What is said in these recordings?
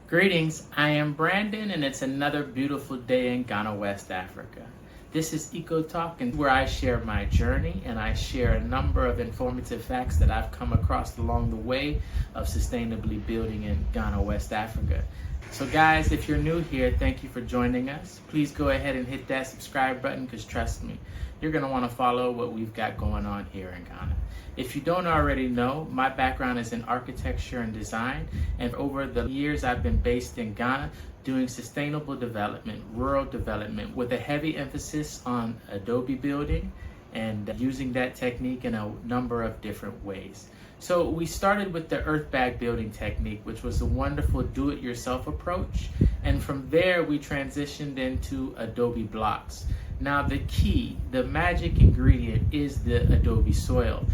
Greetings, I am Brandon and it's another beautiful day in Ghana, West Africa. This is Eco Talk, and where I share my journey and I share a number of informative facts that I've come across along the way of sustainably building in Ghana, West Africa. So guys, if you're new here, thank you for joining us. Please go ahead and hit that subscribe button, because trust me, you're going to want to follow what we've got going on here in Ghana. If you don't already know, my background is in architecture and design, and over the years I've been based in Ghana doing sustainable development, rural development, with a heavy emphasis on Adobe building and using that technique in a number of different ways. So we started with the earth bag building technique, which was a wonderful do-it-yourself approach, and from there we transitioned into Adobe blocks. Now the key, the magic ingredient is the Adobe soil.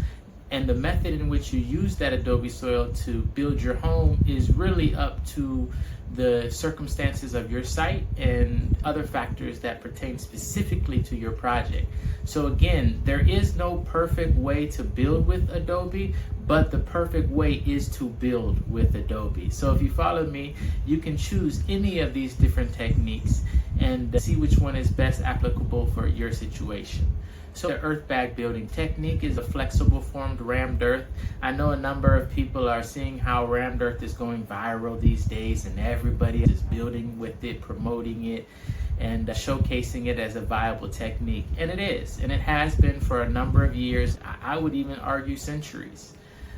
And the method in which you use that Adobe soil to build your home is really up to the circumstances of your site and other factors that pertain specifically to your project. So again, there is no perfect way to build with Adobe, but the perfect way is to build with Adobe. So if you follow me, you can choose any of these different techniques and see which one is best applicable for your situation. So the earth bag building technique is a flexible formed rammed earth. I know a number of people are seeing how rammed earth is going viral these days, and everybody is building with it, promoting it, and showcasing it as a viable technique. And it is, and it has been for a number of years. I would even argue centuries.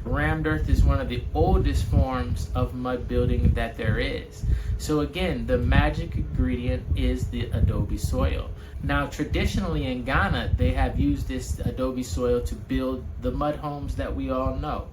Rammed earth is one of the oldest forms of mud building that there is. So again, the magic ingredient is the Adobe soil. Now, traditionally in Ghana, they have used this Adobe soil to build the mud homes that we all know.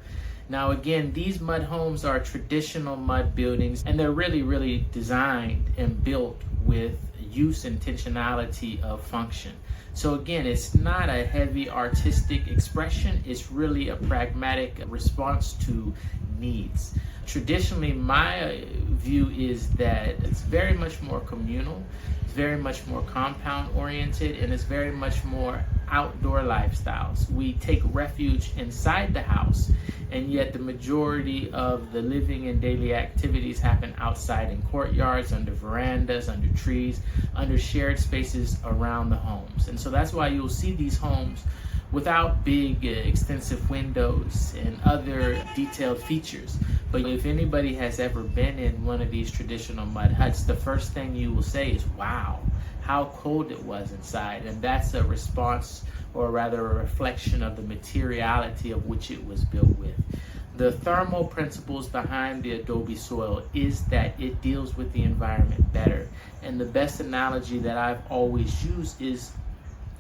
Now again, these mud homes are traditional mud buildings, and they're really designed and built with use intentionality of function. So again, it's not a heavy artistic expression, it's really a pragmatic response to needs. Traditionally, my view is that it's very much more communal, it's very much more compound oriented, and it's very much more outdoor lifestyles. We take refuge inside the house, and yet the majority of the living and daily activities happen outside in courtyards, under verandas, under trees, under shared spaces around the homes. And so that's why you'll see these homes without big extensive windows and other detailed features. But if anybody has ever been in one of these traditional mud huts, the first thing you will say is, wow, how cold it was inside. And that's a response, or rather a reflection, of the materiality of which it was built with. The thermal principles behind the Adobe soil is that it deals with the environment better. And the best analogy that I've always used is,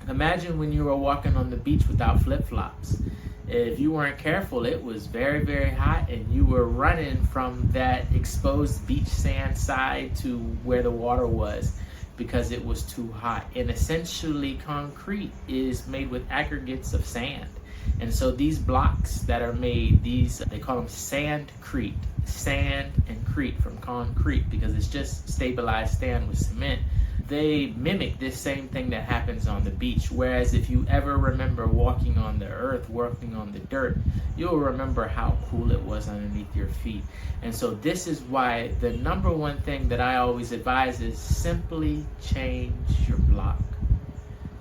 imagine when you were walking on the beach without flip-flops. If you weren't careful, it was very hot, and you were running from that exposed beach sand side to where the water was because it was too hot. And essentially, concrete is made with aggregates of sand. And so these blocks that are made, they call them sandcrete, sand and crete from concrete, because it's just stabilized sand with cement. They mimic this same thing that happens on the beach. Whereas if you ever remember walking on the earth, walking on the dirt, you'll remember how cool it was underneath your feet. And so this is why the number one thing that I always advise is simply change your block.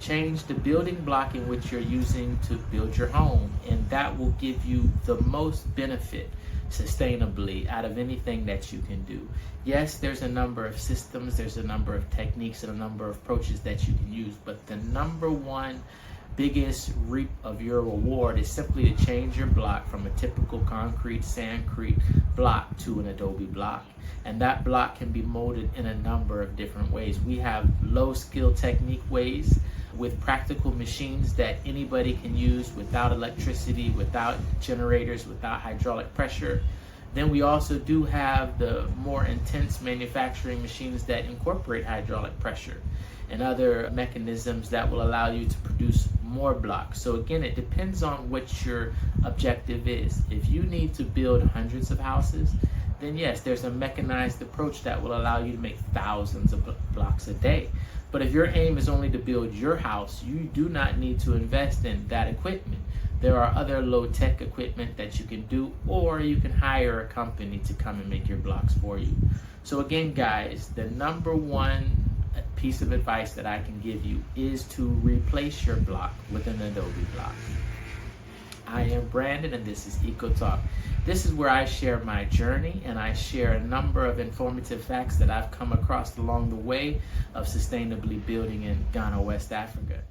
Change the building block in which you're using to build your home, and that will give you the most benefit sustainably out of anything that you can do. Yes, there's a number of systems, there's a number of techniques, and a number of approaches that you can use, but the number one biggest reap of your reward is simply to change your block from a typical concrete sandcrete block to an Adobe block. And that block can be molded in a number of different ways. We have low skill technique ways with practical machines that anybody can use without electricity, without generators, without hydraulic pressure. Then we also do have the more intense manufacturing machines that incorporate hydraulic pressure and other mechanisms that will allow you to produce more blocks. So again, it depends on what your objective is. If you need to build hundreds of houses, then yes, there's a mechanized approach that will allow you to make thousands of blocks a day. But if your aim is only to build your house, you do not need to invest in that equipment. There are other low-tech equipment that you can do, or you can hire a company to come and make your blocks for you. So again, guys, the number one piece of advice that I can give you is to replace your block with an Adobe block. I am Brandon, and this is Eco Talk. This is where I share my journey, and I share a number of informative facts that I've come across along the way of sustainably building in Ghana, West Africa.